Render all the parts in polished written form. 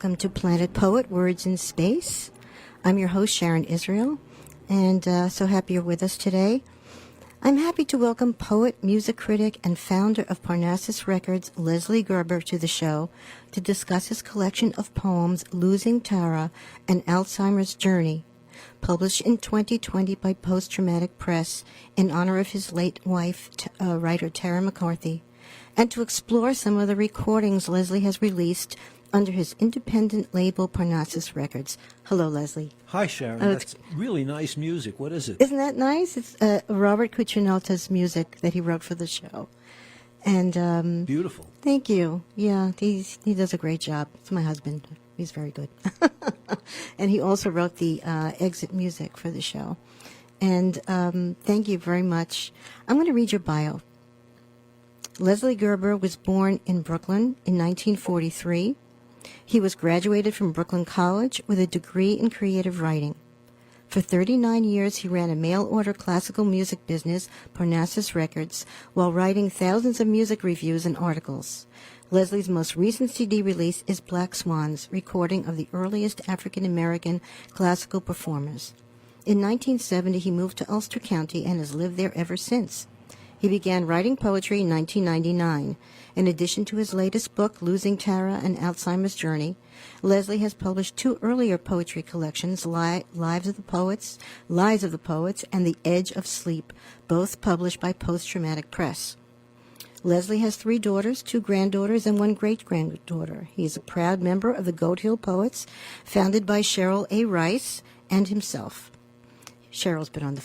welcome to Planet Poet, Words in Space. I'm your host, Sharon Israel, and so happy you're with us today. I'm happy to welcome poet, music critic, and founder of Parnassus Records, Leslie Gerber, to the show to discuss his collection of poems, Losing Tara, and Alzheimer's Journey, published in 2020 by Post Traumatic Press in honor of his late wife, writer Tara McCarthy, and to explore some of the recordings Leslie has released under his independent label, Parnassus Records. Hello, Leslie. Hi, Sharon. That's really nice music. What is it? Isn't that nice? It's Robert Cuccinelli's music that he wrote for the show. And beautiful. Thank you. Yeah, he does a great job. It's my husband. He's very good. And he also wrote the exit music for the show. And thank you very much. I'm going to read your bio. Leslie Gerber was born in Brooklyn in 1943. He was graduated from Brooklyn College with a degree in creative writing. For 39 years, he ran a mail-order classical music business, Parnassus Records, while writing thousands of music reviews and articles. Leslie's most recent CD release is Black Swans, recording of the earliest African-American classical performers. In 1970, he moved to Ulster County and has lived there ever since. He began writing poetry in 1999. In addition to his latest book, Losing Tara and Alzheimer's Journey, Leslie has published two earlier poetry collections, Lives of the Poets, Lies of the Poets, and The Edge of Sleep, both published by Post Traumatic Press. Leslie has 3 daughters, 2 granddaughters, and 1 great-granddaughter. He is a proud member of the Goat Hill Poets, founded by Cheryl A. Rice and himself. Cheryl's been on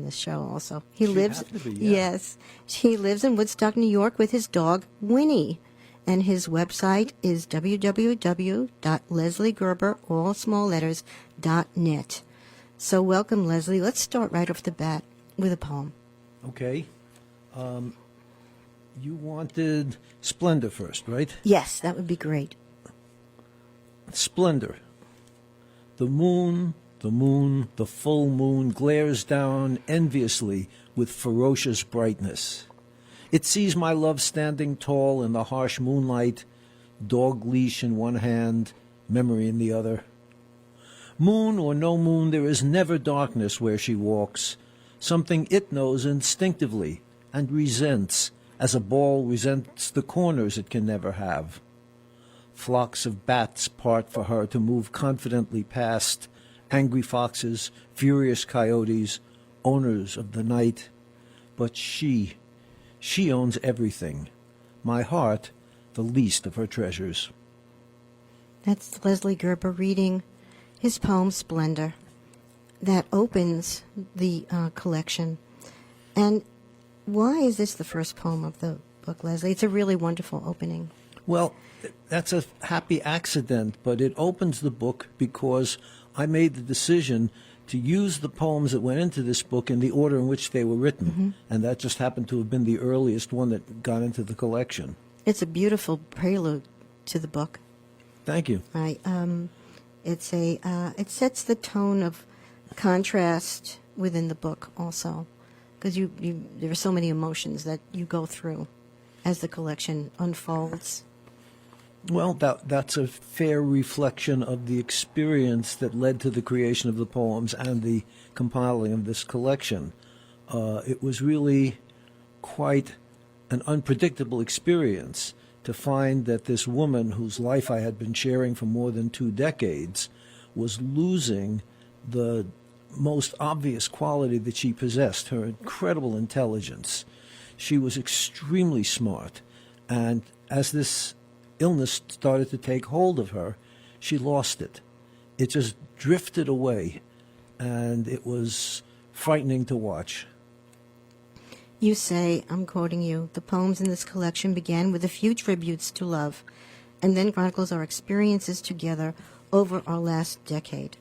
the show also. He lives Yes. He lives in Woodstock, New York with his dog Winnie. And his website is www.lesliegerber, all small letters, .net. So welcome, Leslie. Let's start right off the bat with a poem. Okay. You wanted Splendor first, right? Yes, that would be great. Splendor. The moon, the full moon, glares down enviously with ferocious brightness. It sees my love standing tall in the harsh moonlight, dog leash in one hand, memory in the other. Moon or no moon, there is never darkness where she walks, something it knows instinctively and resents, as a ball resents the corners it can never have. Flocks of bats part for her to move confidently past, angry foxes, furious coyotes, owners of the night. But she owns everything. My heart, the least of her treasures. That's Leslie Gerber reading his poem, Splendor. That opens the collection. And why is this the first poem of the book, Leslie? It's a really wonderful opening. Well, that's a happy accident, but it opens the book because I made the decision to use the poems that went into this book in the order in which they were written, and that just happened to have been the earliest one that got into the collection. It's a beautiful prelude to the book. Thank you. Right. It sets the tone of contrast within the book also, because there are so many emotions that you go through as the collection unfolds. Well, that's a fair reflection of the experience that led to the creation of the poems and the compiling of this collection. It was really quite an unpredictable experience to find that this woman, whose life I had been sharing for more than 2 decades, was losing the most obvious quality that she possessed, her incredible intelligence. She was extremely smart, and as this illness started to take hold of her, she lost it. It just drifted away, and it was frightening to watch. You say, I'm quoting you, the poems in this collection began with a few tributes to love, and then chronicles our experiences together over our last decade.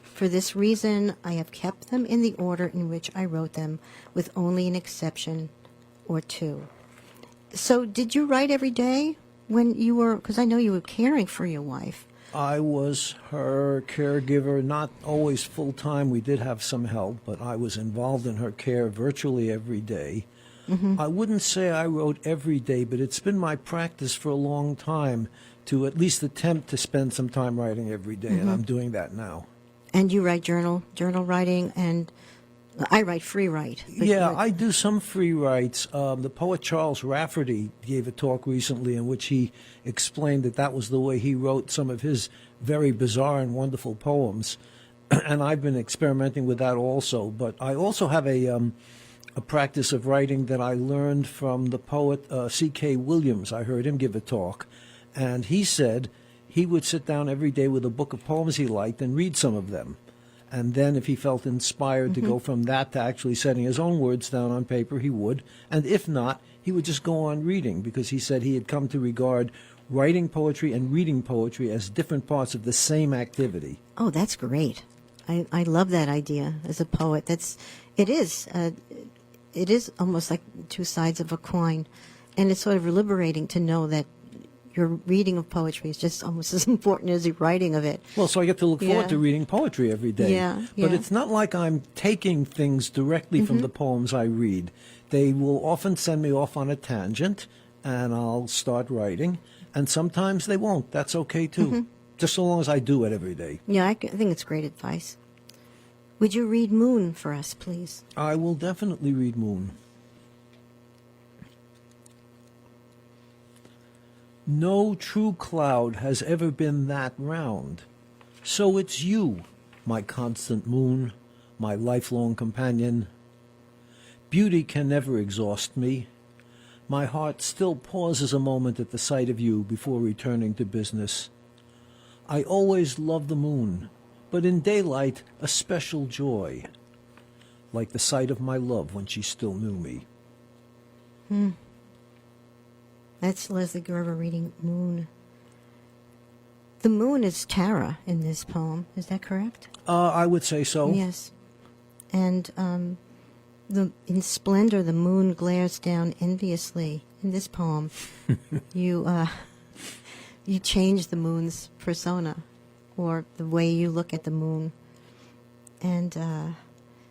For this reason, I have kept them in the order in which I wrote them, with only an exception or 2. So did you write every day? When you were, because I know you were caring for your wife. I was her caregiver, not always full-time. We did have some help, but I was involved in her care virtually every day. I wouldn't say I wrote every day, but it's been my practice for a long time to at least attempt to spend some time writing every day, and I'm doing that now. And you write journal writing, and I write free write. Yeah, I do some free writes. The poet Charles Rafferty gave a talk recently in which he explained that was the way he wrote some of his very bizarre and wonderful poems. And I've been experimenting with that also. But I also have a practice of writing that I learned from the poet C.K. Williams. I heard him give a talk. And he said he would sit down every day with a book of poems he liked and read some of them. And then if he felt inspired to go from that to actually setting his own words down on paper, he would. And if not, he would just go on reading, because he said he had come to regard writing poetry and reading poetry as different parts of the same activity. Oh, that's great. I love that idea as a poet. It is almost like two sides of a coin. And it's sort of liberating to know that your reading of poetry is just almost as important as your writing of it. Well, so I get to look forward to reading poetry every day. Yeah, But yeah. it's not like I'm taking things directly from the poems I read. They will often send me off on a tangent, and I'll start writing. And sometimes they won't. That's okay, too. Just so long as I do it every day. Yeah, I think it's great advice. Would you read Moon for us, please? I will definitely read Moon. No true cloud has ever been that round. So it's you, my constant moon, my lifelong companion. Beauty can never exhaust me. My heart still pauses a moment at the sight of you before returning to business. I always love the moon, but in daylight a special joy, like the sight of my love when she still knew me. That's Leslie Gerber reading Moon. The moon is Tara in this poem. Is that correct? I would say so. Yes. And in splendor, the moon glares down enviously. In this poem, you change the moon's persona, or the way you look at the moon. And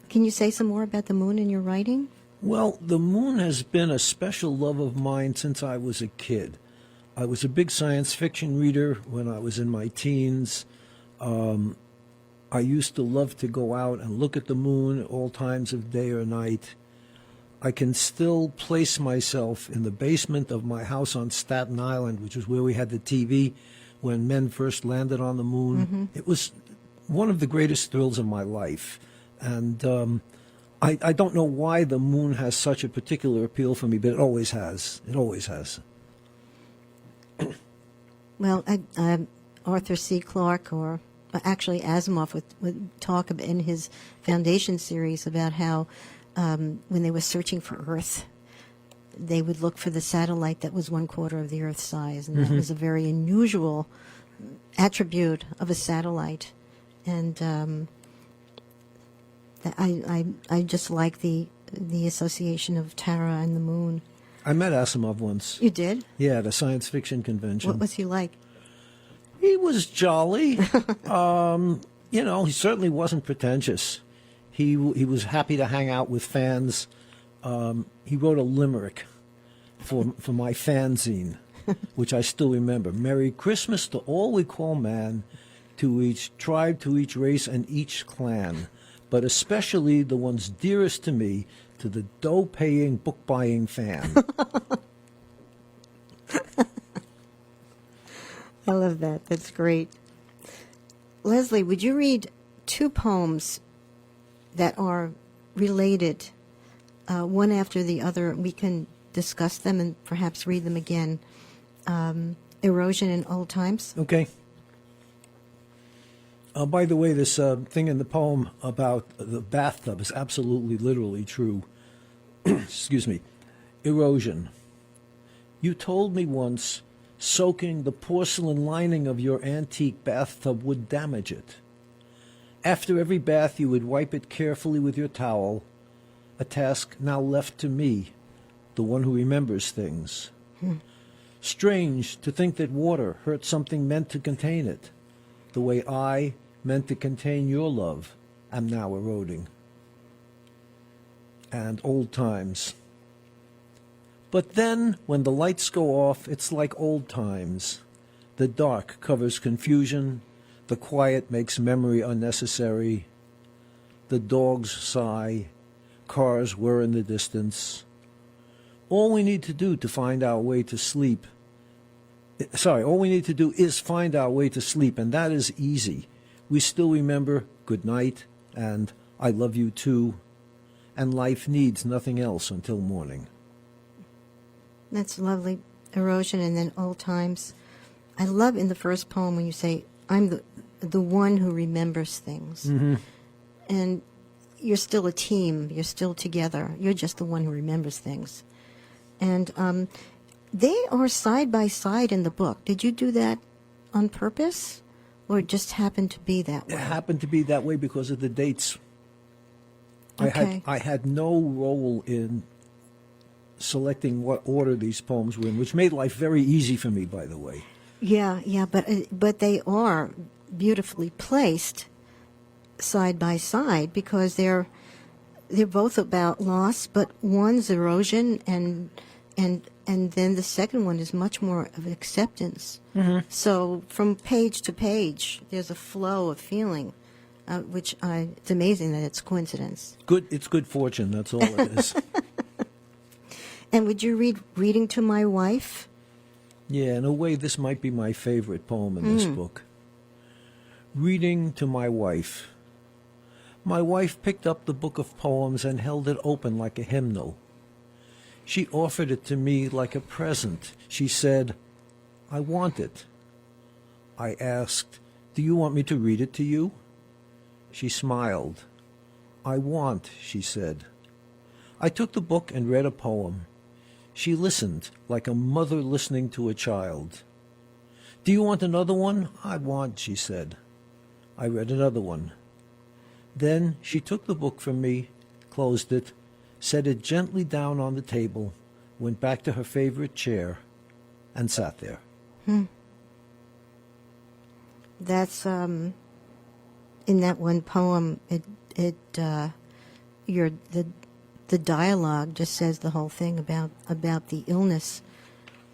can you say some more about the moon in your writing? Well, the moon has been a special love of mine since I was a kid. I was a big science fiction reader when I was in my teens. I used to love to go out and look at the moon at all times of day or night. I can still place myself in the basement of my house on Staten Island, which was where we had the TV when men first landed on the moon. It was one of the greatest thrills of my life. And I don't know why the moon has such a particular appeal for me, but it always has. It always has. Well, Arthur C. Clarke, or actually Asimov, would talk in his Foundation series about how when they were searching for Earth, they would look for the satellite that was 1/4 of the Earth's size, and that was a very unusual attribute of a satellite. And I just like the association of Tara and the moon. I met Asimov once. You did? Yeah, at a science fiction convention. What was he like? He was jolly. He certainly wasn't pretentious. He was happy to hang out with fans. He wrote a limerick for my fanzine, which I still remember. Merry Christmas to all we call man, to each tribe, to each race, and each clan, but especially the ones dearest to me, to the dough-paying, book-buying fan. I love that. That's great. Leslie, would you read 2 poems that are related, one after the other? We can discuss them and perhaps read them again. Erosion in Old Times. Okay. By the way, this thing in the poem about the bathtub is absolutely, literally true. Excuse me. Erosion. You told me once soaking the porcelain lining of your antique bathtub would damage it. After every bath, you would wipe it carefully with your towel, a task now left to me, the one who remembers things. Strange to think that water hurt something meant to contain it, the way I, meant to contain your love, am now eroding. And Old Times. But then, when the lights go off, it's like old times. The dark covers confusion. The quiet makes memory unnecessary. The dogs sigh. Cars whir in the distance. All we need to do to find our way to sleep. All we need to do is find our way to sleep, and that is easy. We still remember good night and I love you too, and life needs nothing else until morning. That's lovely. Erosion and then old times. I love in the first poem when you say, I'm the one who remembers things. Mm-hmm. And you're still a team. You're still together. You're just the one who remembers things. And they are side by side in the book. Did you do that on purpose? Or it just happened to be that way? It happened to be that way because of the dates. Okay. I had no role in selecting what order these poems were in, which made life very easy for me, by the way. Yeah, but they are beautifully placed side by side because they're both about loss, but one's erosion and then the second one is much more of acceptance. Mm-hmm. So from page to page, there's a flow of feeling, which it's amazing that it's coincidence. It's good fortune. That's all it is. And would you read Reading to My Wife? Yeah, in a way, this might be my favorite poem in this book. Reading to my wife. My wife picked up the book of poems and held it open like a hymnal. She offered it to me like a present. She said, I want it. I asked, do you want me to read it to you? She smiled. I want, she said. I took the book and read a poem. She listened like a mother listening to a child. Do you want another one? I want, she said. I read another one. Then she took the book from me, closed it, set it gently down on the table, went back to her favorite chair, and sat there. That's in that one poem. The dialogue just says the whole thing about the illness,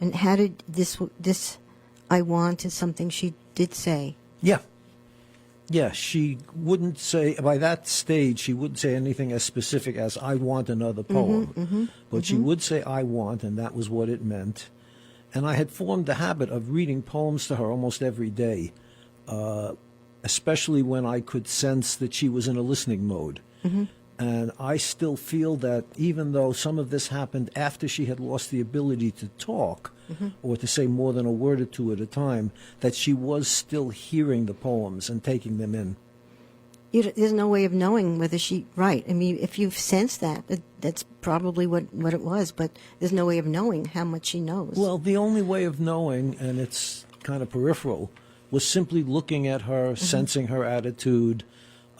and how did this I want is something she did say. Yeah, she wouldn't say, by that stage, she wouldn't say anything as specific as, I want another poem. But she would say, I want, and that was what it meant. And I had formed the habit of reading poems to her almost every day, especially when I could sense that she was in a listening mode. And I still feel that even though some of this happened after she had lost the ability to talk, or to say more than a word or two at a time, that she was still hearing the poems and taking them in. There's no way of knowing whether right. I mean, if you've sensed that, that's probably what it was, but there's no way of knowing how much she knows. Well, the only way of knowing, and it's kind of peripheral, was simply looking at her, sensing her attitude.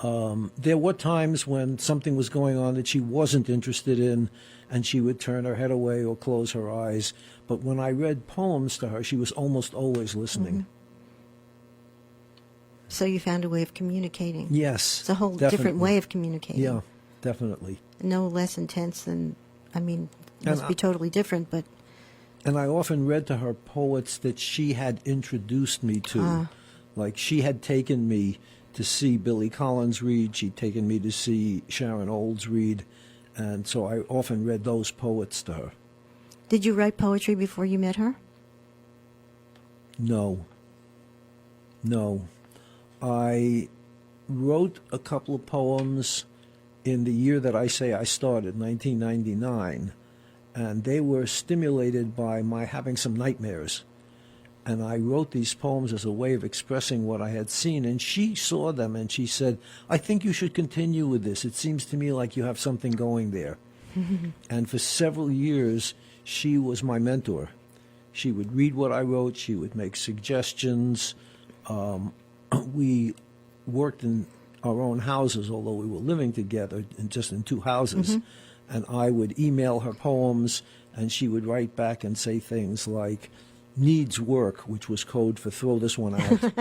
There were times when something was going on that she wasn't interested in, and she would turn her head away or close her eyes. But when I read poems to her, she was almost always listening. So you found a way of communicating. Yes. It's a whole definitely. different way of communicating. Yeah, definitely. No less intense than, it must be totally different, but... And I often read to her poets that she had introduced me to. Like she had taken me to see Billy Collins read, she'd taken me to see Sharon Olds read, and so I often read those poets to her. Did you write poetry before you met her? No. I wrote a couple of poems in the year that I say I started, 1999, and they were stimulated by my having some nightmares. And I wrote these poems as a way of expressing what I had seen. And she saw them and she said, I think you should continue with this. It seems to me like you have something going there. And for several years, she was my mentor. She would read what I wrote. She would make suggestions. We worked in our own houses, although we were living together just in two houses. And I would email her poems, and she would write back and say things like, needs work, which was code for throw this one out.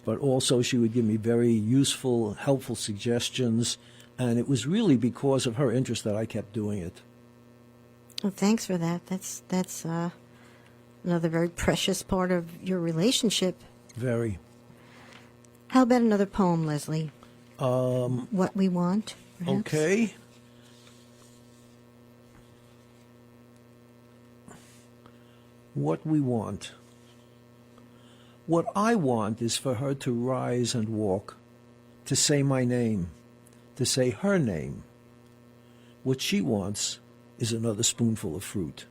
But also she would give me very useful, helpful suggestions, and it was really because of her interest that I kept doing it. Well, thanks for that. That's another very precious part of your relationship. Very. How about another poem, Leslie? What We Want, perhaps? Okay. What we want. What I want is for her to rise and walk, to say my name, to say her name. What she wants is another spoonful of fruit.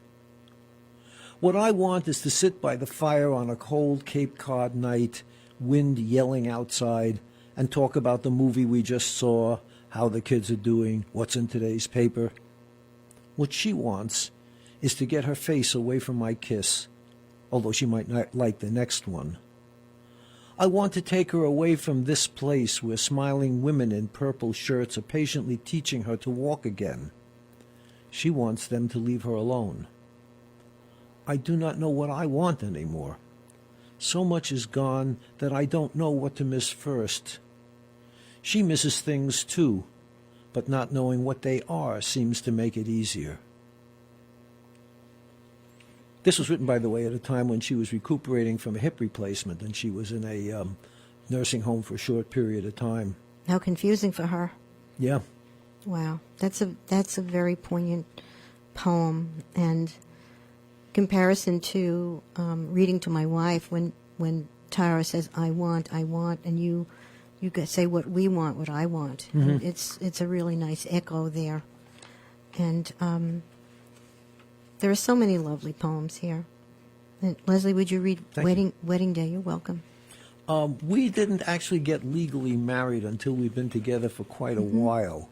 What I want is to sit by the fire on a cold Cape Cod night, wind yelling outside, and talk about the movie we just saw, how the kids are doing, what's in today's paper. What she wants is to get her face away from my kiss, although she might not like the next one. I want to take her away from this place where smiling women in purple shirts are patiently teaching her to walk again. She wants them to leave her alone. I do not know what I want anymore. So much is gone that I don't know what to miss first. She misses things too, but not knowing what they are seems to make it easier. This was written, by the way, at a time when she was recuperating from a hip replacement, and she was in a nursing home for a short period of time. How confusing for her. Yeah. Wow, that's a very poignant poem, and comparison to reading to my wife when Tara says I want, and you say what we want, what I want. Mm-hmm. It's a really nice echo there, and there are so many lovely poems here. And Leslie, would you read Wedding Day? You're welcome. We didn't actually get legally married until we'd been together for quite a while.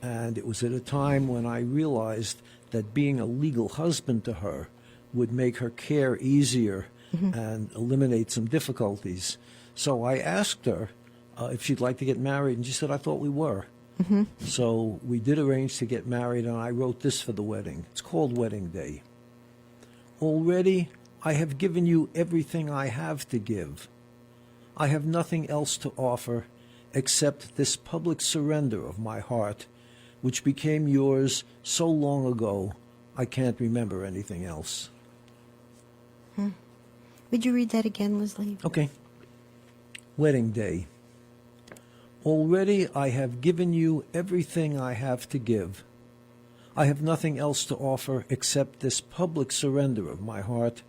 And it was at a time when I realized that being a legal husband to her would make her care easier and eliminate some difficulties. So I asked her if she'd like to get married, and she said, I thought we were. So we did arrange to get married, and I wrote this for the wedding. It's called Wedding Day. Already I have given you everything I have to give. I have nothing else to offer except this public surrender of my heart, which became yours so long ago I can't remember anything else. Would you read that again, Leslie? Okay. Wedding Day. Already I have given you everything I have to give. I have nothing else to offer except this public surrender of my heart,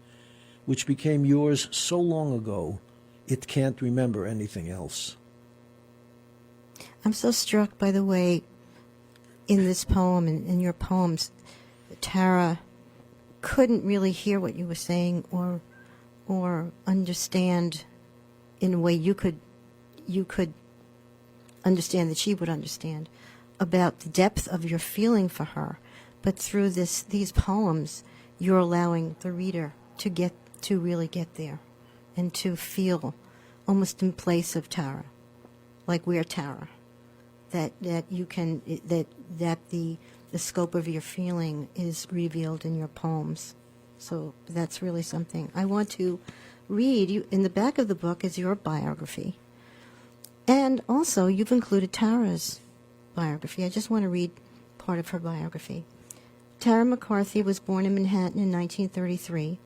which became yours so long ago it can't remember anything else. I'm so struck by the way in this poem and in your poems, Tara couldn't really hear what you were saying or understand in a way you could understand that she would understand about the depth of your feeling for her. But through these poems, you're allowing the reader to really get there and to feel almost in place of Tara, like we're Tara. That you can that the scope of your feeling is revealed in your poems. So that's really something. I want to read you in the back of the book is your biography. And also, you've included Tara's biography. I just want to read part of her biography. Tara McCarthy was born in Manhattan in 1933.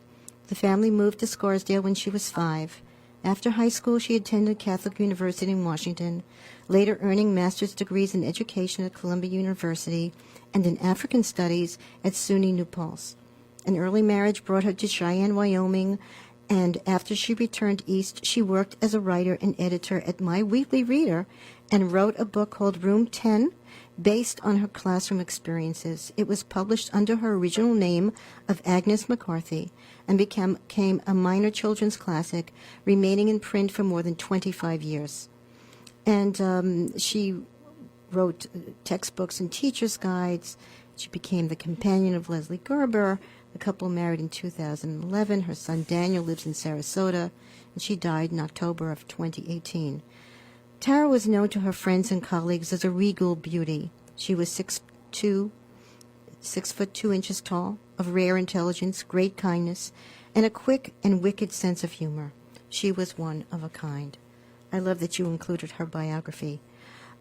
The family moved to Scarsdale when she was 5. After high school, she attended Catholic University in Washington, later earning master's degrees in education at Columbia University and in African studies at SUNY New Paltz. An early marriage brought her to Cheyenne, Wyoming, and after she returned east, she worked as a writer and editor at My Weekly Reader and wrote a book called Room 10, based on her classroom experiences. It was published under her original name of Agnes McCarthy and became a minor children's classic, remaining in print for more than 25 years. And she wrote textbooks and teacher's guides. She became the companion of Leslie Gerber. The couple married in 2011. Her son Daniel lives in Sarasota, and she died in October of 2018. Tara was known to her friends and colleagues as a regal beauty. She was 6'2", 6'2" tall, of rare intelligence, great kindness, and a quick and wicked sense of humor. She was one of a kind. I love that you included her biography.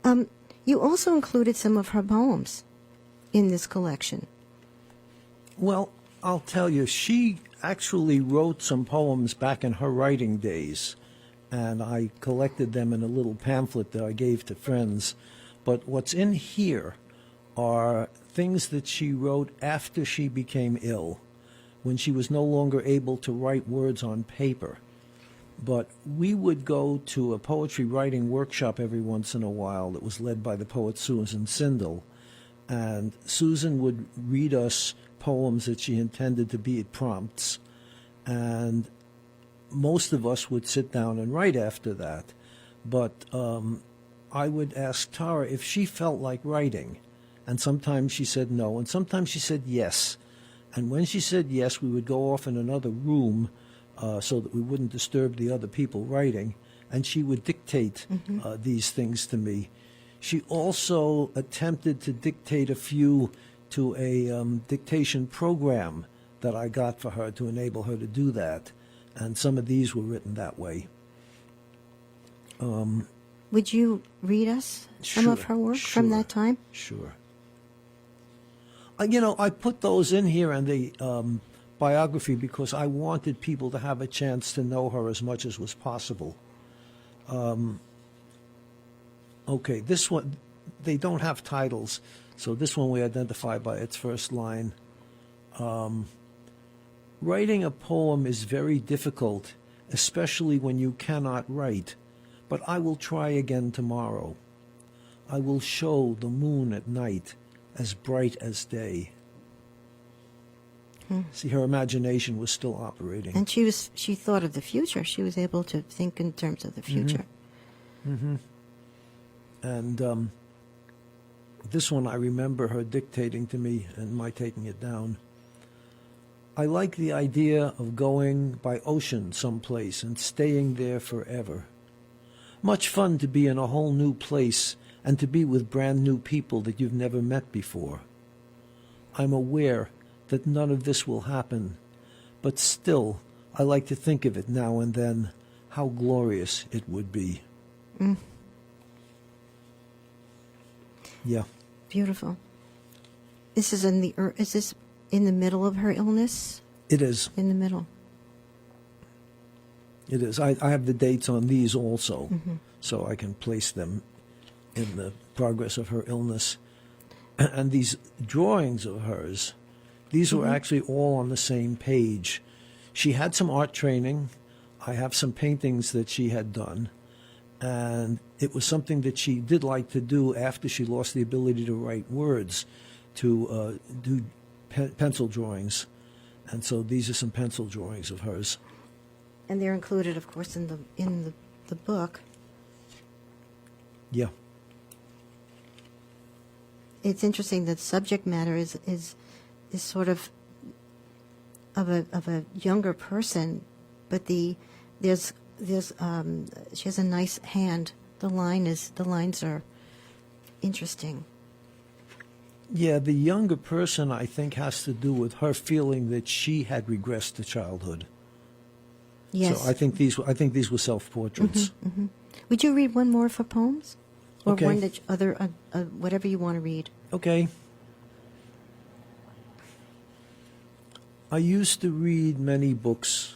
You also included some of her poems in this collection. Well, I'll tell you, she actually wrote some poems back in her writing days, and I collected them in a little pamphlet that I gave to friends. But what's in here are things that she wrote after she became ill, when she was no longer able to write words on paper. But we would go to a poetry writing workshop every once in a while that was led by the poet Susan Sindel, and Susan would read us poems that she intended to be prompts, and most of us would sit down and write after that. But I would ask Tara if she felt like writing, and sometimes she said no, and sometimes she said yes. And when she said yes, we would go off in another room so that we wouldn't disturb the other people writing, and she would dictate these things to me. She also attempted to dictate a few to a dictation program that I got for her to enable her to do that, and some of these were written that way. Would you read us some of her work from that time? Sure. I put those in here in the biography because I wanted people to have a chance to know her as much as was possible. Okay, this one, they don't have titles, so this one we identify by its first line. Writing a poem is very difficult, especially when you cannot write, but I will try again tomorrow. I will show the moon at night as bright as day. See, her imagination was still operating. And she thought of the future. She was able to think in terms of the future. And this one I remember her dictating to me and my taking it down. I like the idea of going by ocean someplace and staying there forever. Much fun to be in a whole new place and to be with brand new people that you've never met before. I'm aware that none of this will happen, but still, I like to think of it now and then, how glorious it would be. Yeah. Beautiful. Is this in the middle of her illness? It is. In the middle. It is. I have the dates on these also, so I can place them in the progress of her illness. And these drawings of hers, these were actually all on the same page. She had some art training. I have some paintings that she had done. And it was something that she did like to do after she lost the ability to write words, to do pencil drawings. And so these are some pencil drawings of hers. And they're included, of course, in the book. Yeah. It's interesting that subject matter is sort of a younger person, but she has a nice hand. The lines are interesting. Yeah, the younger person, I think, has to do with her feeling that she had regressed to childhood. Yes. So I think these were self-portraits. Would you read one more of her poems, or Okay. one that whatever you want to read? Okay. I used to read many books.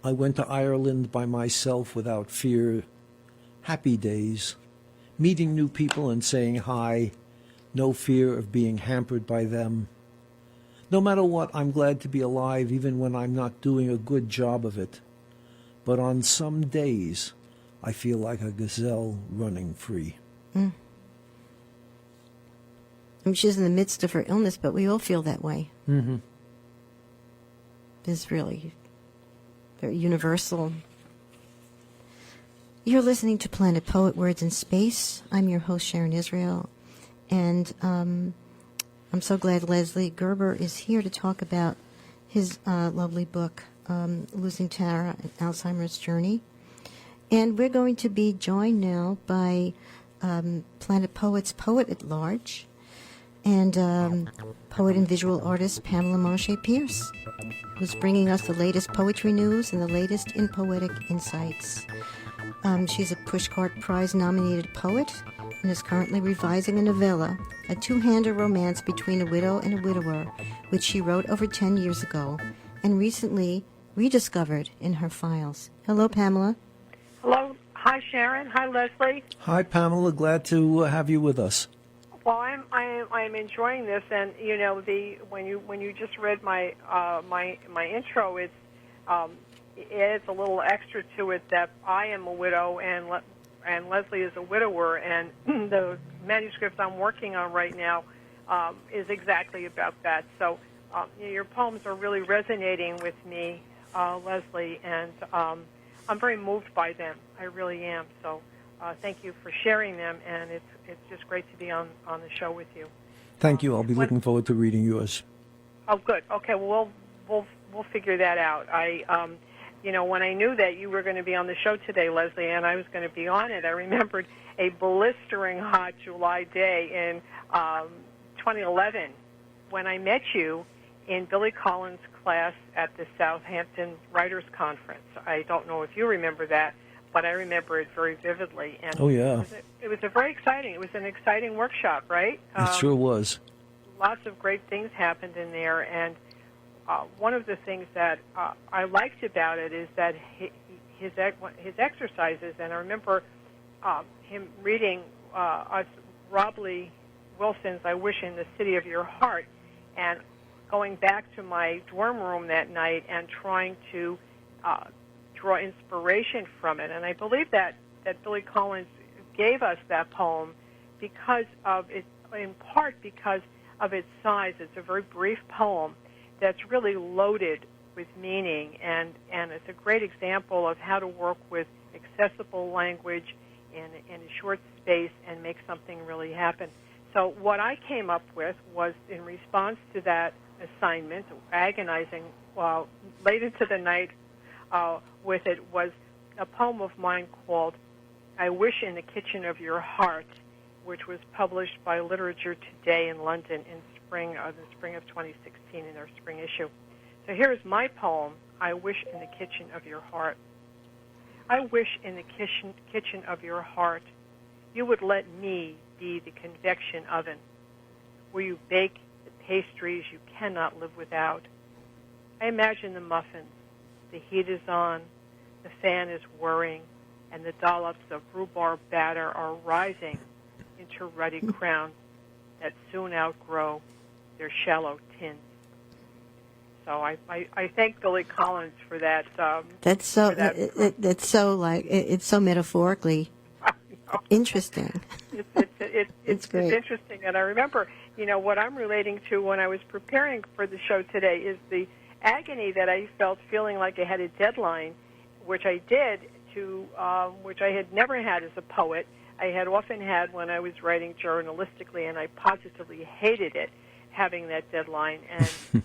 I went to Ireland by myself without fear. Happy days. Meeting new people and saying hi. No fear of being hampered by them. No matter what, I'm glad to be alive even when I'm not doing a good job of it. But on some days, I feel like a gazelle running free. I mean, she's in the midst of her illness, but we all feel that way. It's really very universal. You're listening to Planet Poet, Words in Space. I'm your host, Sharon Israel. And I'm so glad Leslie Gerber is here to talk about his lovely book, Losing Tara, An Alzheimer's Journey. And we're going to be joined now by Planet Poet's Poet at Large and poet and visual artist Pamela Moshe Pierce, who's bringing us the latest poetry news and the latest in poetic insights. She's a Pushcart Prize-nominated poet and is currently revising a novella, a two-hander romance between a widow and a widower, which she wrote over 10 years ago and recently rediscovered in her files. Hello, Pamela. Hello. Hi, Sharon. Hi, Leslie. Hi, Pamela. Glad to have you with us. Well, I'm enjoying this, and you know, when you just read my intro, it's a little extra to it that I am a widow and Leslie is a widower, and the manuscript I'm working on right now is exactly about that. So your poems are really resonating with me, Leslie, and I'm very moved by them. I really am. So thank you for sharing them, and it's just great to be on the show with you. Thank you. I'll be looking forward to reading yours. Oh, good. Okay. Well, we'll figure that out. When I knew that you were going to be on the show today, Leslie, and I was going to be on it, I remembered a blistering hot July day in 2011 when I met you in Billy Collins' class at the Southampton Writers Conference. I don't know if you remember that, but I remember it very vividly. And oh, yeah. It was an exciting workshop, right? It sure was. Lots of great things happened in there, and one of the things that I liked about it is that his exercises, and I remember him reading us Rob Lee Wilson's "I Wish in the City of Your Heart," and going back to my dorm room that night and trying to draw inspiration from it. And I believe that Billy Collins gave us that poem because of it, in part because of its size. It's a very brief poem that's really loaded with meaning, and it's a great example of how to work with accessible language in a short space and make something really happen. So what I came up with was, in response to that assignment, agonizing late into the night with it, was a poem of mine called "I Wish in the Kitchen of Your Heart," which was published by Literature Today in London in the spring of 2016 in their spring issue. So here is my poem, "I Wish in the Kitchen of Your Heart." I wish in the kitchen of your heart you would let me be the convection oven, where you bake the pastries you cannot live without. I imagine the muffins. The heat is on, the fan is whirring, and the dollops of rhubarb batter are rising into ruddy crowns that soon outgrow their shallow tins. So I thank Billy Collins for that. That's so. It's so it's so metaphorically interesting. It's great. It's interesting, and I remember, what I'm relating to when I was preparing for the show today is the agony that I felt, feeling like I had a deadline, which I did which I had never had as a poet. I had often had when I was writing journalistically, and I positively hated it, having that deadline. And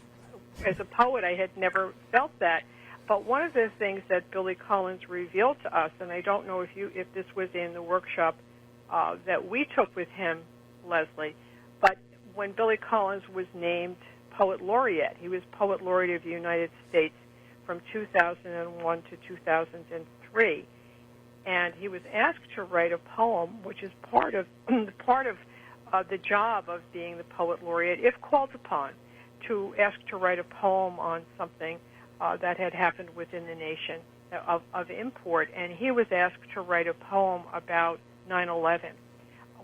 as a poet, I had never felt that. But one of the things that Billy Collins revealed to us, and I don't know if this was in the workshop that we took with him, Leslie, but when Billy Collins was named Poet Laureate, he was Poet Laureate of the United States from 2001 to 2003. And he was asked to write a poem, which is part of the job of being the Poet Laureate, if called upon, to ask to write a poem on something that had happened within the nation of import. And he was asked to write a poem about 9/11.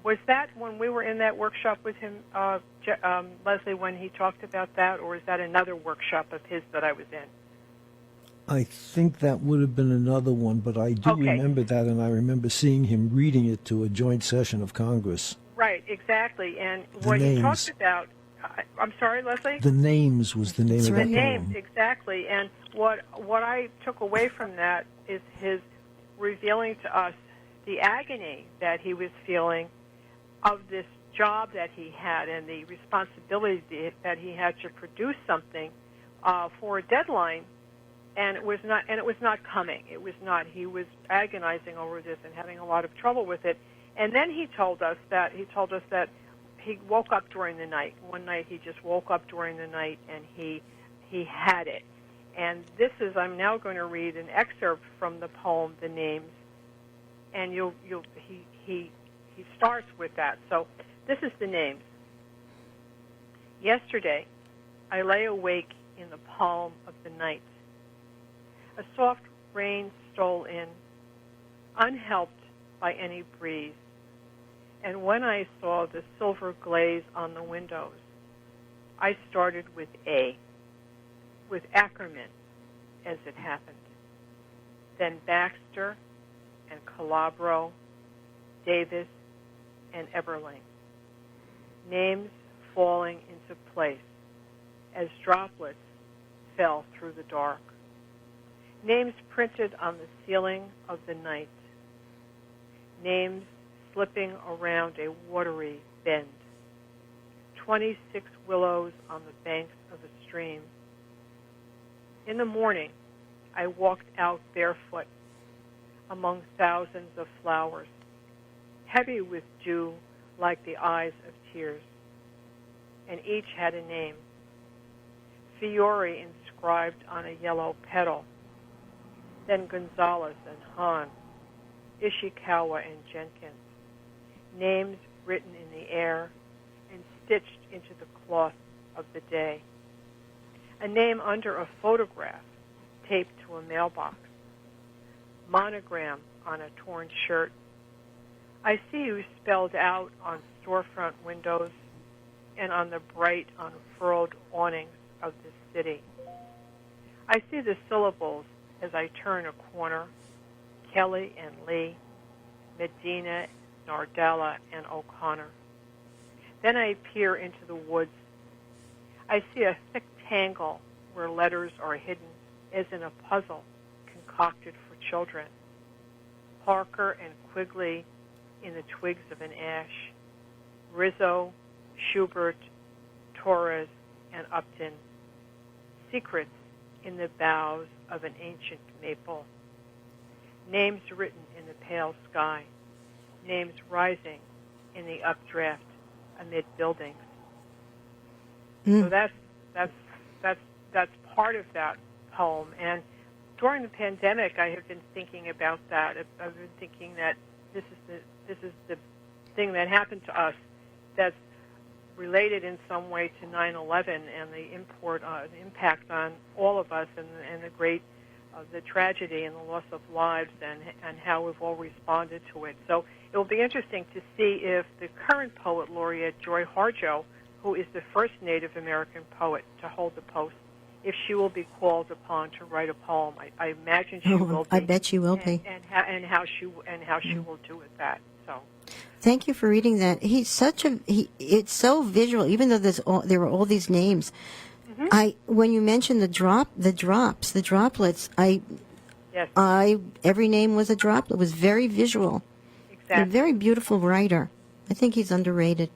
Was that when we were in that workshop with him, Leslie, when he talked about that, or is that another workshop of his that I was in? I think that would have been another one, but I do remember that, and I remember seeing him reading it to a joint session of Congress. Right, exactly. And what he talked about, I'm sorry, Leslie? The Names was the name of that poem. The Names, exactly. And what I took away from that is his revealing to us the agony that he was feeling of this job that he had and the responsibility that he had to produce something for a deadline. And it was not coming. It was not. He was agonizing over this and having a lot of trouble with it. And then he told us that he woke up during the night. One night he just woke up during the night and he had it. And I'm now going to read an excerpt from the poem "The Names," and he starts with that. So this is "The Names." Yesterday, I lay awake in the palm of the night. A soft rain stole in, unhelped by any breeze. And when I saw the silver glaze on the windows, I started with A, with Ackerman, as it happened. Then Baxter and Calabro, Davis and Eberling. Names falling into place as droplets fell through the dark. Names printed on the ceiling of the night. Names slipping around a watery bend. 26 willows on the banks of a stream. In the morning, I walked out barefoot among thousands of flowers, heavy with dew like the eyes of tears, and each had a name. Fiore inscribed on a yellow petal, then Gonzalez and Hahn, Ishikawa and Jenkins, names written in the air and stitched into the cloth of the day. A name under a photograph taped to a mailbox. Monogram on a torn shirt. I see you spelled out on storefront windows and on the bright unfurled awnings of the city. I see the syllables as I turn a corner, Kelly and Lee, Medina, Nardella, and O'Connor. Then I peer into the woods. I see a thick tangle where letters are hidden as in a puzzle concocted for children. Parker and Quigley in the twigs of an ash. Rizzo, Schubert, Torres, and Upton. Secrets in the boughs of an ancient maple. Names written in the pale sky. Names rising in the updraft amid buildings. So that's part of that poem. And during the pandemic, I have been thinking about that. I've been thinking that this is the thing that happened to us that's related in some way to 9/11 and the impact on all of us and the tragedy and the loss of lives and how we've all responded to it. So it will be interesting to see if the current poet laureate, Joy Harjo, who is the first Native American poet to hold the post, if she will be called upon to write a poem. I imagine she will be. I bet she will be. And how she will do with that. So. Thank you for reading that. It's so visual. Even though there were all these names, when you mentioned the droplets, every name was a droplet. It was very visual. Exactly. A very beautiful writer. I think he's underrated.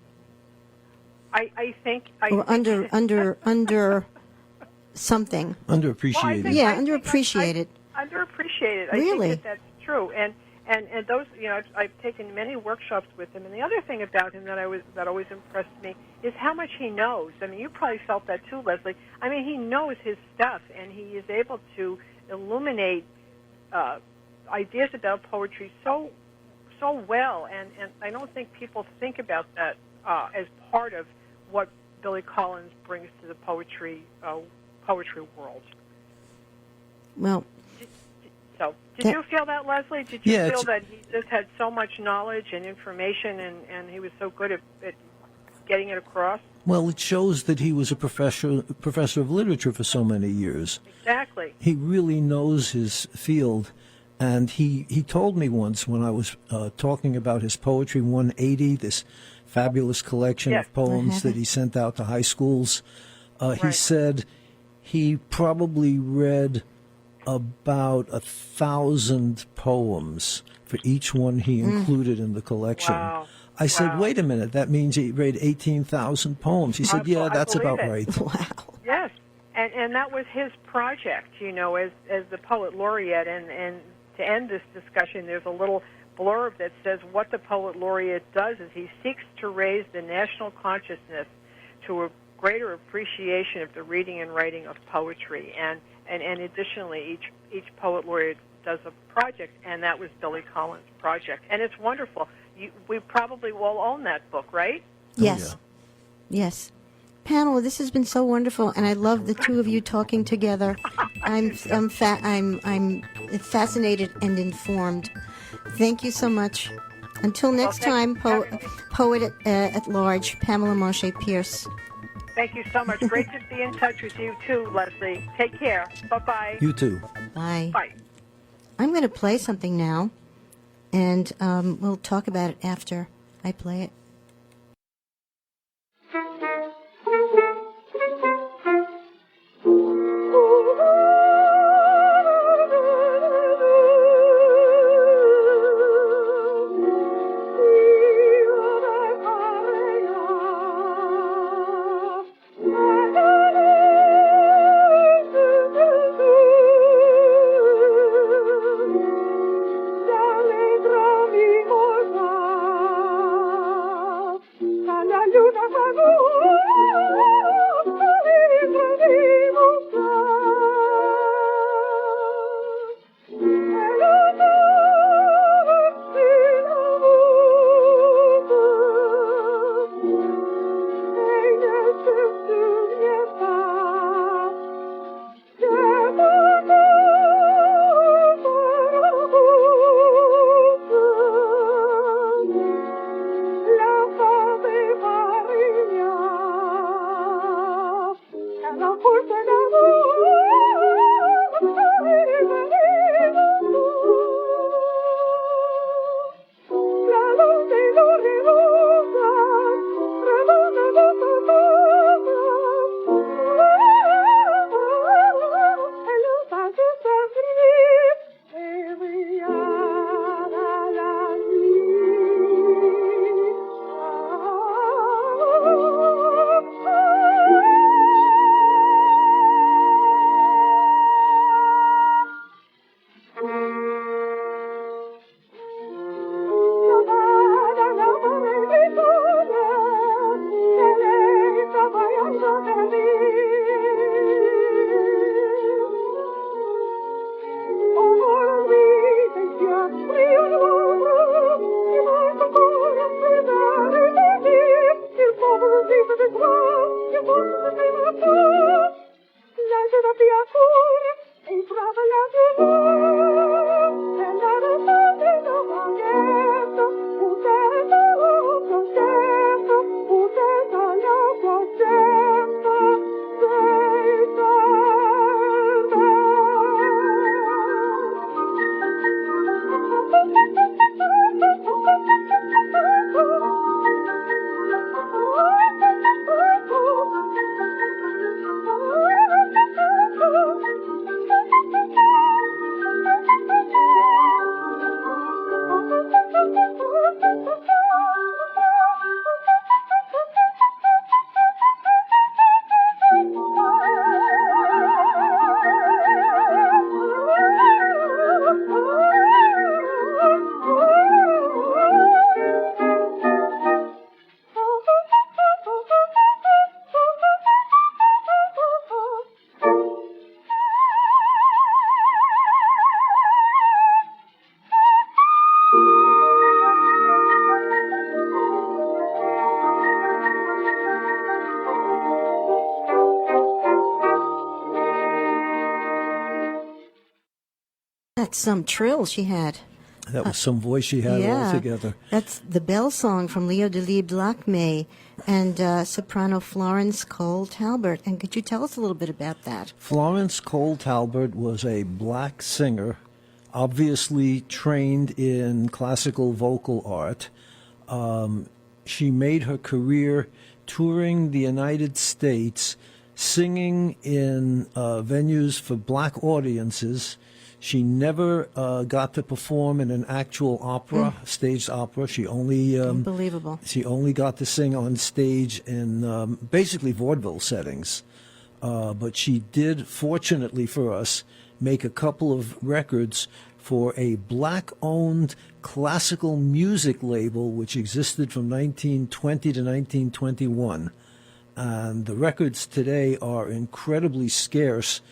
I think under something. Underappreciated. Underappreciated. Underappreciated. Really? I think that's true. And those, I've taken many workshops with him. And the other thing about him that always impressed me is how much he knows. I mean, you probably felt that too, Leslie. I mean, he knows his stuff, and he is able to illuminate ideas about poetry so well. And I don't think people think about that as part of what Billy Collins brings to the poetry world. Well. So, did you feel that, Leslie? Did you feel that he just had so much knowledge and information, and he was so good at getting it across? Well, it shows that he was a professor of literature for so many years. Exactly. He really knows his field, and he told me once when I was talking about his Poetry 180, this fabulous collection of poems that he sent out to high schools, he said he probably read about 1,000 poems for each one he included in the collection. Wow. I said, wait a minute, that means he read 18,000 poems. He said, that's about right. Wow. Yes, and that was his project, as the poet laureate. And to end this discussion, there's a little blurb that says what the poet laureate does is he seeks to raise the national consciousness to a greater appreciation of the reading and writing of poetry. And additionally, each poet laureate does a project, and that was Billy Collins' project. And it's wonderful. We probably all own that book, right? Yes. Oh, yeah. Yes. Pamela, this has been so wonderful, and I love the two of you talking together. I'm fascinated and informed. Thank you so much. Until next time, poet at large, Pamela Moshe Pierce. Thank you so much. Great to be in touch with you too, Leslie. Take care. Bye-bye. You too. Bye. Bye. I'm going to play something now, and we'll talk about it after I play it. That's some trill she had. That was some voice she had altogether. That's the Bell Song from Leo de Lacme and soprano Florence Cole Talbert. And could you tell us a little bit about that? Florence Cole Talbert was a black singer, obviously trained in classical vocal art. She made her career touring the United States, singing in venues for black audiences. She never got to perform in an actual opera, staged opera. She only Unbelievable. She only got to sing on stage in basically vaudeville settings. But she did, fortunately for us, make a couple of records for a black-owned classical music label which existed from 1920 to 1921. And the records today are incredibly scarce.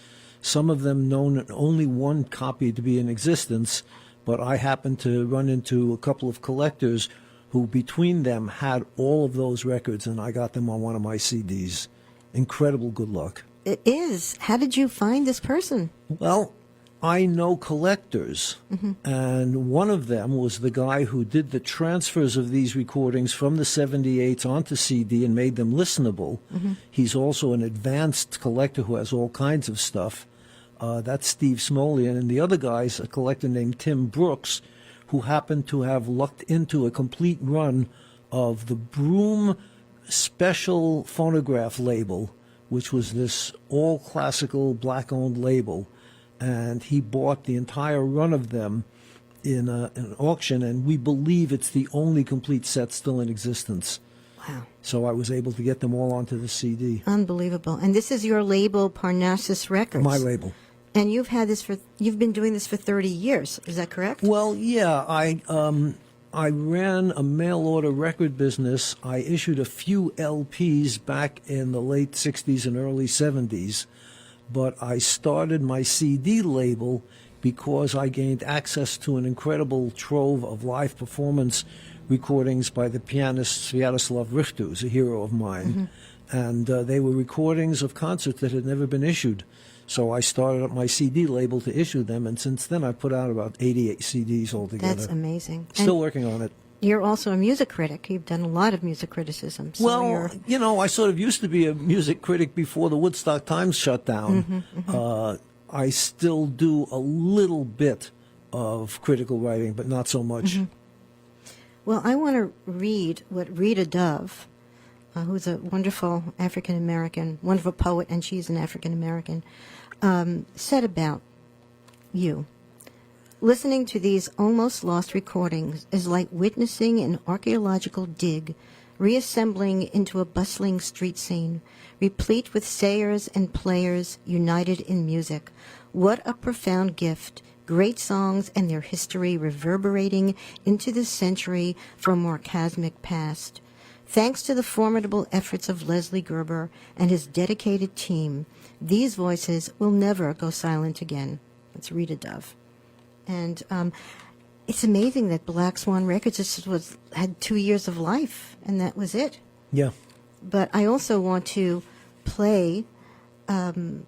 Some of them known only one copy to be in existence, but I happened to run into a couple of collectors who between them had all of those records, and I got them on one of my CDs. incredible good luck. It is. How did you find this person? Well, I know collectors, and one of them was the guy who did the transfers of these recordings from the 78s onto CD and made them listenable. He's also an advanced collector who has all kinds of stuff. That's Steve Smolian, and the other guy's a collector named Tim Brooks, who happened to have lucked into a complete run of the Broom Special Phonograph label, which was this all-classical black-owned label. And he bought the entire run of them in an auction, and we believe it's the only complete set still in existence. Wow. So I was able to get them all onto the CD. Unbelievable. And this is your label, Parnassus Records. My label. And you've been doing this for 30 years. Is that correct? Well, yeah, I ran a mail order record business. I issued a few LPs back in the late 60s and early 70s. But I started my CD label because I gained access to an incredible trove of live performance recordings by the pianist Sviatoslav Richter, who's a hero of mine. And they were recordings of concerts that had never been issued. So I started up my CD label to issue them, and since then I've put out about 88 CDs altogether. That's amazing. Still And working on it. you're also a music critic. You've done a lot of music criticism. So Well, you know, I sort of used to be a music critic before the Woodstock Times shut down. I still do a little bit of critical writing, but not so much. Well, I want to read what Rita Dove, who's a wonderful African-American, wonderful poet, and she's an African-American, said about you. Listening to these almost lost recordings is like witnessing an archaeological dig, reassembling into a bustling street scene, replete with sayers and players united in music. What a profound gift. Great songs and their history reverberating into the century from more cosmic past. Thanks to the formidable efforts of Leslie Gerber and his dedicated team, these voices will never go silent again. That's Rita Dove. And it's amazing that Black Swan Records just had 2 years of life, and that was it. Yeah. But I also want to play another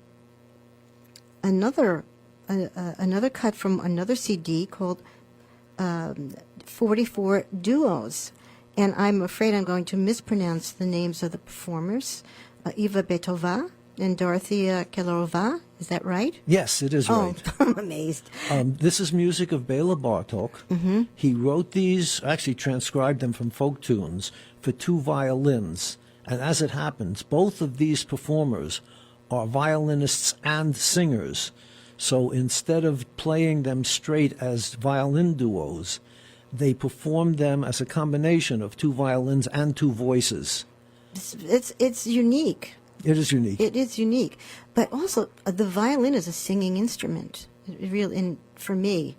cut from another CD called 44 Duos. And I'm afraid I'm going to mispronounce the names of the performers, Eva Betova and Dorothea Kellerova. Is that right? Yes, it is right. Oh, I'm amazed. This is music of Bela Bartok. He wrote these, actually transcribed them from folk tunes, for 2 violins. And as it happens, both of these performers are violinists and singers. So instead of playing them straight as violin duos, they performed them as a combination of 2 violins and 2 voices. It's unique. It is unique. It is unique. But also, the violin is a singing instrument. For me.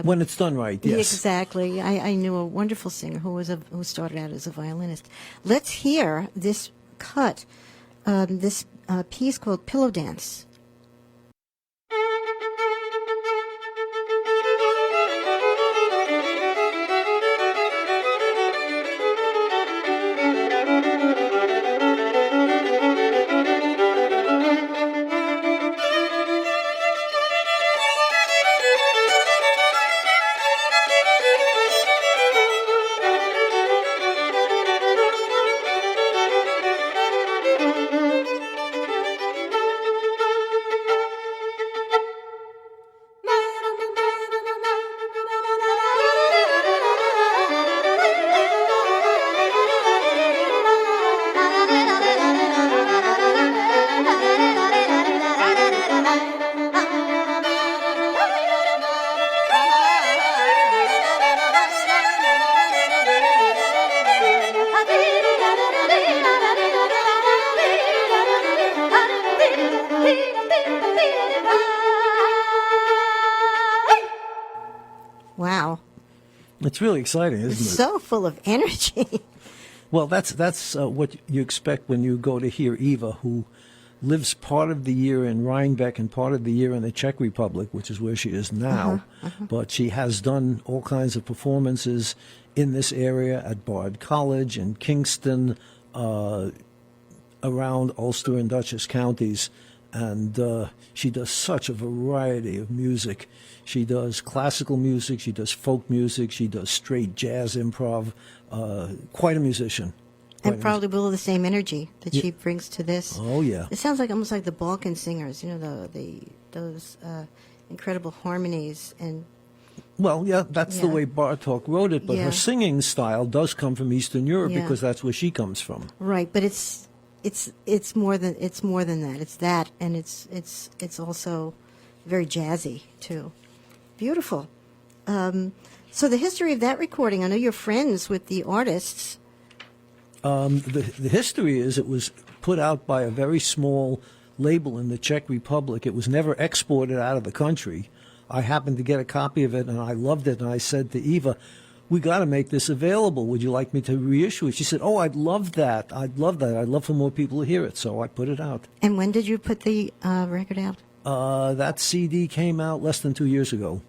When it's done right, yes. Exactly. I knew a wonderful singer who started out as a violinist. Let's hear this cut, this piece called Pillow Dance. Wow. It's really exciting, isn't it? So full of energy. Well, that's what you expect when you go to hear Eva, who lives part of the year in Rhinebeck and part of the year in the Czech Republic, which is where she is now. But she has done all kinds of performances in this area at Bard College, in Kingston, around Ulster and Dutchess counties, and she does such a variety of music. She does classical music, she does folk music, she does straight jazz improv. Quite a musician. And probably will the same energy that she brings to this. Oh, yeah. It sounds like almost like the Balkan singers, you know, those incredible harmonies and. Well, yeah, that's the way Bartók wrote it, but her singing style does come from Eastern Europe because that's where she comes from. Right, but it's more than that. It's that, and it's also very jazzy too. Beautiful. So the history of that recording. I know you're friends with the artists. The history is it was put out by a very small label in the Czech Republic. It was never exported out of the country. I happened to get a copy of it, and I loved it, and I said to Eva, we got to make this available. Would you like me to reissue it? She said, oh, I'd love that. I'd love for more people to hear it, so I put it out. And when did you put the record out? That CD came out less than 2 years ago.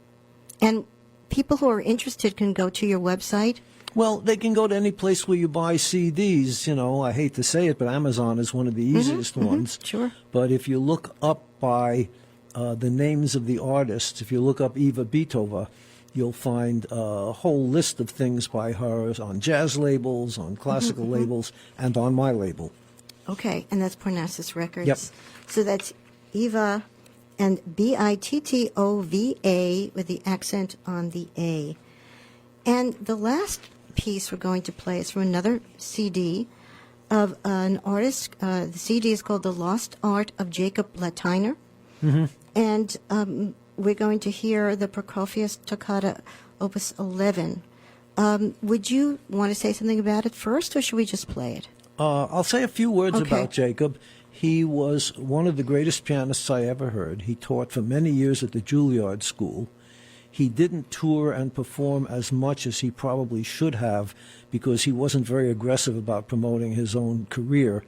And people who are interested can go to your website? Well, they can go to any place where you buy CDs. You know, I hate to say it, but Amazon is one of the easiest ones. Sure. But if you look up by the names of the artists, if you look up Eva Bitova, you'll find a whole list of things by her on jazz labels, on classical labels, and on my label. Okay, and that's Parnassus Records. Yep. So that's Eva and Bittova with the accent on the A. And the last piece we're going to play is from another CD of an artist. The CD is called The Lost Art of Jacob Latiner. And we're going to hear the Prokofiev Toccata, Opus 11. Would you want to say something about it first, or should we just play it? I'll say a few words Okay. about Jacob. He was one of the greatest pianists I ever heard. He taught for many years at the Juilliard School. He didn't tour and perform as much as he probably should have because he wasn't very aggressive about promoting his own career.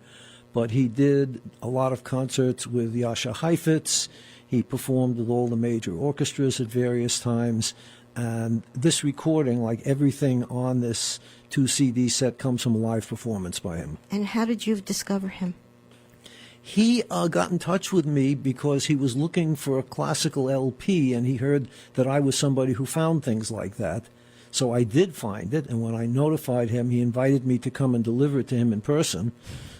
But he did a lot of concerts with Jascha Heifetz. He performed with all the major orchestras at various times. And this recording, like everything on this 2-CD set, comes from a live performance by him. And how did you discover him? He got in touch with me because he was looking for a classical LP, and he heard that I was somebody who found things like that. So I did find it, and when I notified him, he invited me to come and deliver it to him in person.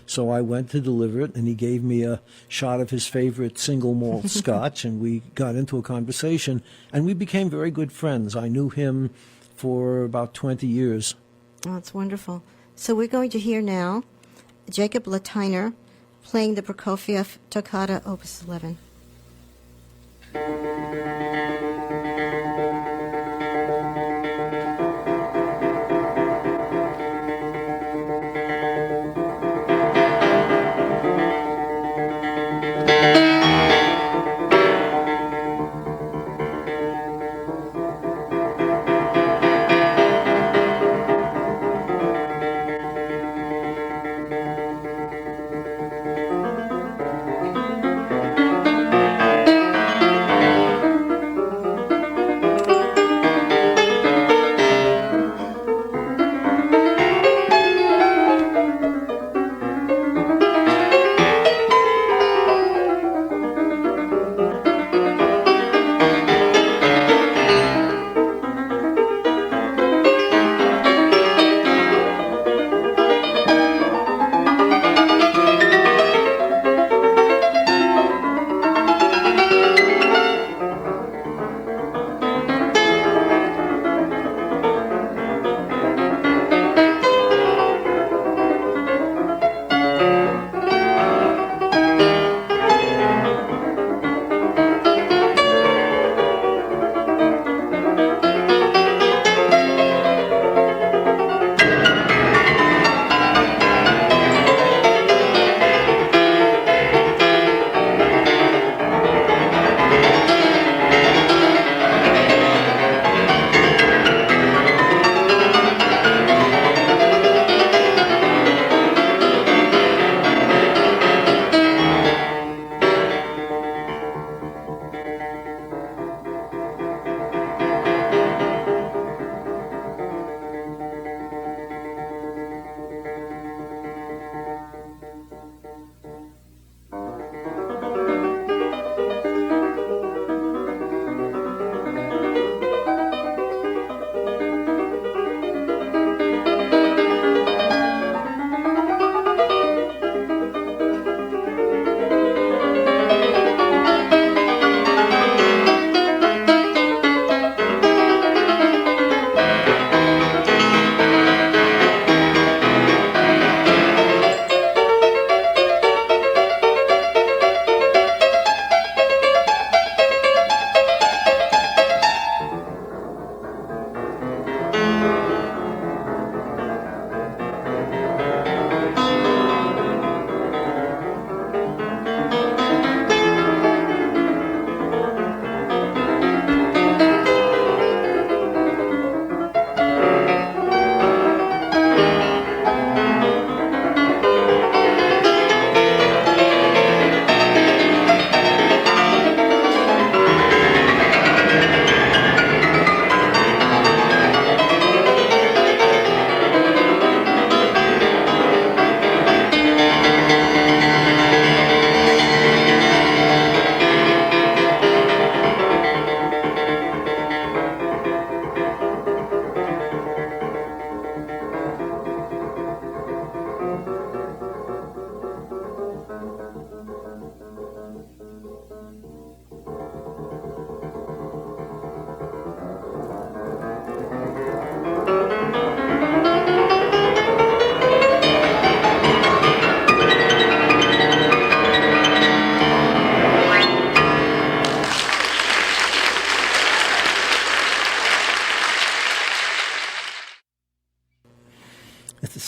So I went to deliver it, and he gave me a shot of his favorite single malt scotch, and we got into a conversation, and we became very good friends. I knew him for about 20 years. Oh, that's wonderful. So we're going to hear now Jacob Latiner playing the Prokofiev Toccata, Opus 11.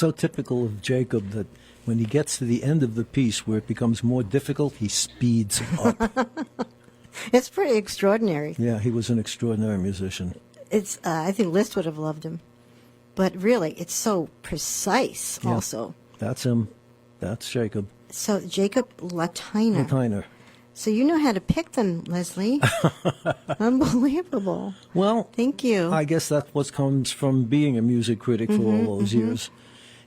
so typical of Jacob that when he gets to the end of the piece where it becomes more difficult, he speeds up. It's pretty extraordinary. Yeah, he was an extraordinary musician. It's I think Liszt would have loved him. But really, it's so precise Yeah. also. That's him. That's Jacob. So Jacob Latiner. Latiner. So you know how to pick them, Leslie. Unbelievable. Well, Thank you. I guess that's what comes from being a music critic for all those years.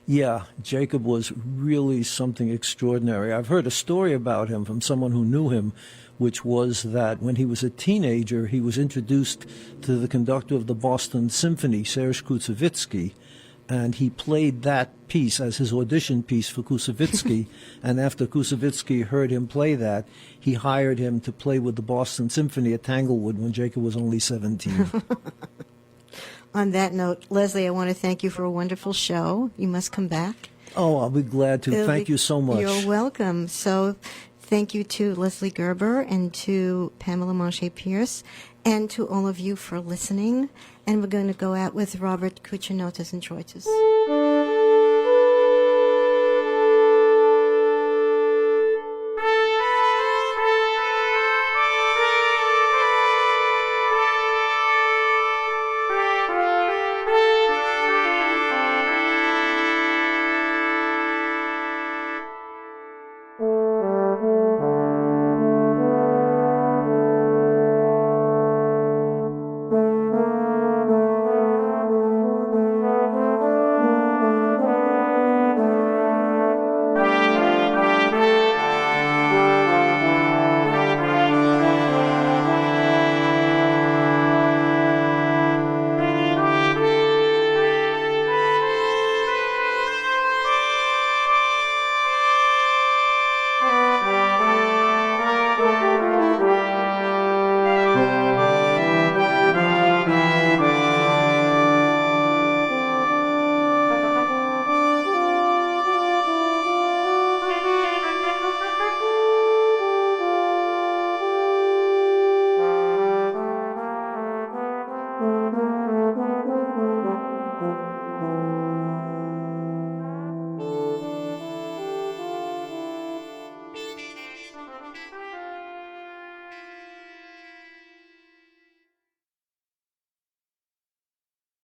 Yeah, Jacob was really something extraordinary. I've heard a story about him from someone who knew him, which was that when he was a teenager, he was introduced to the conductor of the Boston Symphony, Serge Koussevitzky, and he played that piece as his audition piece for Koussevitzky. And after Koussevitzky heard him play that, he hired him to play with the Boston Symphony at Tanglewood when Jacob was only 17. On that note, Leslie, I want to thank you for a wonderful show. You must come back. Oh, I'll be glad to. Thank you so much. You're welcome. So thank you to Leslie Gerber and to Pamela Monche-Pierce and to all of you for listening. And we're going to go out with Robert Kuchinotas and Troitus.